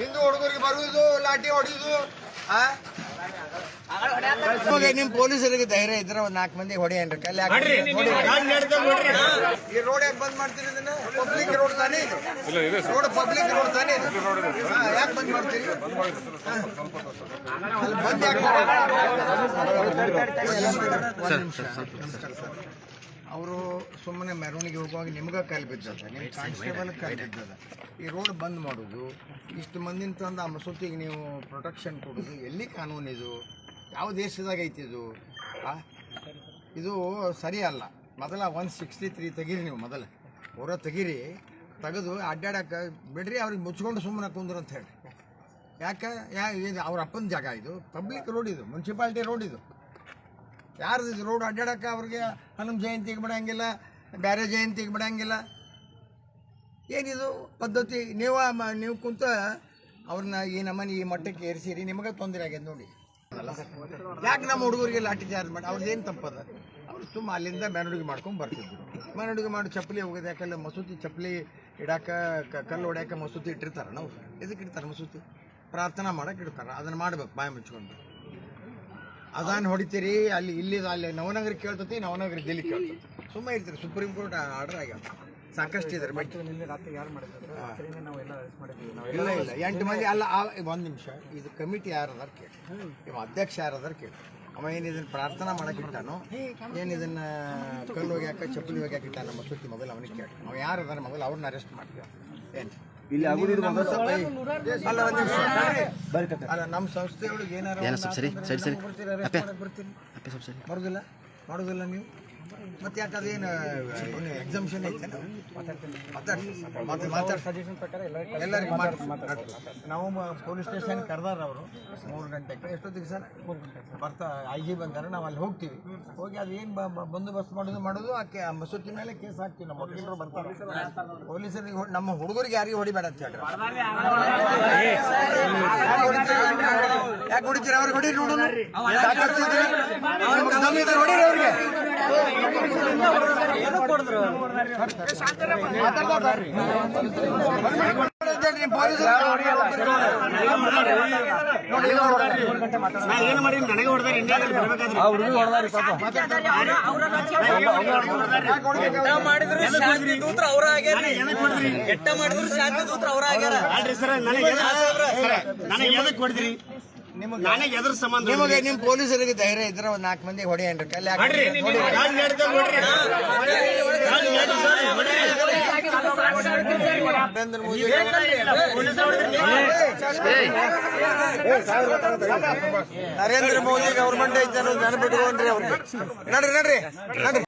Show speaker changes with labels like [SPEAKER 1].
[SPEAKER 1] ಹಿಂದೂ ಹುಡುಗರಿಗೆ ಬರುವುದು ಲಾಠಿ ಹೊಡೆಯುದು. ನಿಮ್ ಪೊಲೀಸರಿಗೆ ಧೈರ್ಯ ಇದ್ರೆ ಒಂದ್ 4 ಮಂದಿ ಹೊಡೆಯನ್ರಿ ಕಲ್ಲಿ ಈ ರೋಡ್ ಯಾಕೆ ಬಂದ್ ಮಾಡ್ತೀರಿ? ಇದನ್ನ ಪಬ್ಲಿಕ್ ರೋಡ್ ತಾನೇ ಇದು, ರೋಡ್ ಪಬ್ಲಿಕ್ ರೋಡ್ ತಾನೇ ಇದು, ಯಾಕೆ ಬಂದ್ ಮಾಡ್ತೀರಿ? ಬಂದ್ ಯಾಕೆ? ಅವರು ಸುಮ್ಮನೆ ಮೆರವಣಿಗೆ ಹೋಗುವಾಗ ನಿಮ್ಗೆ ಕಾಲು ಬಿದ್ದದ, ನಿಮ್ಮ ಕಾನ್ಸ್ಟೇಬಲ್ ಕಾಲು ಬಿದ್ದದ. ಈ ರೋಡ್ ಬಂದ್ ಮಾಡೋದು, ಇಷ್ಟು ಮಂದಿನ ತಂದು ಆ ಮಸೂತಿಗೆ ನೀವು ಪ್ರೊಟೆಕ್ಷನ್ ಕೊಡೋದು ಎಲ್ಲಿ ಕಾನೂನು? ಇದು ಯಾವ ದೇಶದಾಗ ಐತಿ ಇದು? ಇದು ಸರಿ ಅಲ್ಲ. ಮೊದಲ 163 ತೆಗೀರಿ, ನೀವು ಮೊದಲು ಹೊರ ತೆಗೀರಿ, ತೆಗೆದು ಅಡ್ಡಾಡಕ್ಕೆ ಬಿಡ್ರಿ, ಅವ್ರಿಗೆ ಮುಚ್ಕೊಂಡು ಸುಮ್ಮನೆ ಕುಂದ್ರು ಅಂತ ಹೇಳಿ. ಯಾಕೆ? ಇದು ಅವ್ರ ಅಪ್ಪನ ಜಾಗ, ಇದು ಪಬ್ಲಿಕ್ ರೋಡ್, ಇದು ಮುನ್ಸಿಪಾಲ್ಟಿ ರೋಡ್, ಇದು ಯಾರ್ದು ಇದು ರೋಡ್? ಅಡ್ಡಾಡಕ್ಕೆ ಅವ್ರಿಗೆ ಹನುಮ ಜಯಂತಿಗೆ ಬಿಡಂಗಿಲ್ಲ, ಬೇರೆ ಜಯಂತಿಗೆ ಬಿಡಂಗಿಲ್ಲ. ಏನಿದು ಪದ್ಧತಿ? ನೀವು ಕುಂತ ಅವ್ರನ್ನ ಈ ನಮ್ಮನೆ ಈ ಮಟ್ಟಕ್ಕೆ ಏರಿಸಿರಿ, ನಿಮಗೆ ತೊಂದರೆ ಆಗ್ಯದ ನೋಡಿ. ಯಾಕೆ ನಮ್ಮ ಹುಡುಗರಿಗೆ ಲಾಠಿ ಚಾರ್ಜ್ ಮಾಡಿ? ಅವ್ರದ್ದೇನು ತಪ್ಪದ? ಅವ್ರು ತುಂಬ ಅಲ್ಲಿಂದ ಮೆರವಣಿಗೆ ಮಾಡ್ಕೊಂಡು ಬರ್ತಿದ್ರು. ಮೆರವಣಿಗೆ ಮಾಡಿ ಚಪ್ಪಲಿ ಹೋಗೋದು, ಯಾಕಂದ್ರೆ ಮಸೂತಿ ಚಪ್ಪಲಿ ಇಡಾಕ ಕಲ್ಲು ಹೊಡ್ಯಾಕ ಮಸೂತಿ ಇಟ್ಟಿರ್ತಾರೆ. ನಾವು ಎದಕ್ಕೆ ಇಡ್ತಾರೆ ಮಸೂತಿ? ಪ್ರಾರ್ಥನಾ ಮಾಡಕ್ಕೆ ಇಡ್ತಾರೆ. ಅದನ್ನು ಮಾಡ್ಬೇಕು ಬಾಯಿ ಮುಚ್ಕೊಂಡು. ಅದಾನು ಹೊಡಿತೀರಿ, ಅಲ್ಲಿ ನವನಗರ ಕೇಳ್ತತಿ, ನವನಗರ ಡೆಲ್ಲಿ ಕೇಳ್ತತಿ. ಸುಮ್ಮನೆ ಇರ್ತೀರಿ. ಸುಪ್ರೀಂ ಕೋರ್ಟ್ ಆರ್ಡರ್ ಆಗ್ಯಾವ, ಸಾಕಷ್ಟು ಇದ್ದಾರೆ. ಇಲ್ಲ 8 ಮಂದಿ ಅಲ್ಲ. 1 ನಿಮಿಷ, ಇದು ಕಮಿಟಿ ಯಾರದಾರ ಕೇಳಿ, ಇವ ಅಧ್ಯಕ್ಷ ಯಾರದಾರ ಕೇಳಿ. ಅವ ಏನಿದನ್ನು ಪ್ರಾರ್ಥನಾ ಮಾಡಕ್ಕೆ ಇಟ್ಟಾನೋ, ಏನಿದನ್ನ ಕಲ್ಲು ಹೋಗ್ಯಾಕ ಚಪ್ಪಲಿ ಹೋಗ್ಯಾಕ ಇಟ್ಟಾನ ಮಸೂತಿ, ಮೊದಲು ಅವನಿಗೆ ಕೇಳಿ. ಅವ ಯಾರದಾರ ಮೊದಲು ಅವ್ರನ್ನ ಅರೆಸ್ಟ್ ಮಾಡ್ತೀವಿ. ಏನು ಇಲ್ಲಿ ಅಲ್ಲ, ನಮ್ಮ ಸಂಸ್ಥೆಯೊಳಗೆ ಏನಾರ ಬರುದಿಲ್ಲ ಮಾಡೋದಿಲ್ಲ ನೀವು? ಮತ್ತೆ ಯಾಕೆ ಅದೇನು ಎಕ್ಸಾಮಿಷನ್ ಐತೆ? ಎಲ್ಲರಿಗೂ ನಾವು ಪೊಲೀಸ್ ಸ್ಟೇಷನ್ ಕರೆದಾರ ಅವರು 3 ಗಂಟೆಗೆ. ಎಷ್ಟೊತ್ತಿಗೆ ಸರ್ ಬರ್ತಾ IG ಬಂದಾರ, ನಾವು ಅಲ್ಲಿ ಹೋಗ್ತೀವಿ. ಹೋಗಿ ಅದು ಏನು ಬಂದೋಬಸ್ತ್ ಮಾಡೋದು ಆಕೆ ಆ ಮಸೂತಿ ಮೇಲೆ ಕೇಸ್ ಹಾಕ್ತೀವಿ. ನಮ್ಮ ವಕೀಲರು ಬರ್ತಾರೆ. ಪೊಲೀಸರಿಗೆ ನಮ್ಮ ಹುಡುಗರಿಗೆ ಯಾರಿಗೂ ಹೊಡಿಬೇಡ ಅಂತ ಹೇಳ್ರಿ. ಯಾಕೆ ಹೊಡಿತೀರ? ಅವ್ರಿಗೆ ಹೊಡಿ ನೋಡೋಣ. ಹೊಡಿರಿ ಅವ್ರಿಗೆ.
[SPEAKER 2] ಏನು ಮಾಡಿ ನನಗೆ ಹೊಡೆದಾರೆ, ಮಾಡಿದ್ರು ಶಾಂತಿ ದೂತ್ರ ಅವ್ರ ಆಗ್ಯಾರ, ಕೆಟ್ಟ ಮಾಡಿದ್ರು ಶಾಂತಿ ದೂತ್ರ ಅವ್ರ ಆಗ್ಯಾರ. ನನಗೆ ಎದಕ್ಕೆ ಹೊಡೆದ್ರಿ? ನನಗೆ ಎದ್ರ ಸಂಬಂಧ?
[SPEAKER 1] ನಿಮಗೆ ನಿಮ್ಮ ಪೊಲೀಸರಿಗೆ ಧೈರ್ಯ ಇದ್ರೆ ಒಂದ್ 4 ಮಂದಿ ಹೊಡೆಯನ್ರಿ ಕಲ್ಲಿ ನರೇಂದ್ರ ಮೋದಿ ಗೌರ್ಮೆಂಟ್ ಐತೆ ಅನ್ನೋದು ನೆನಪಿಟ್ಕೊಂಡ್ರಿ ಅವ್ರಿಗೆ. ನಡ್ರಿ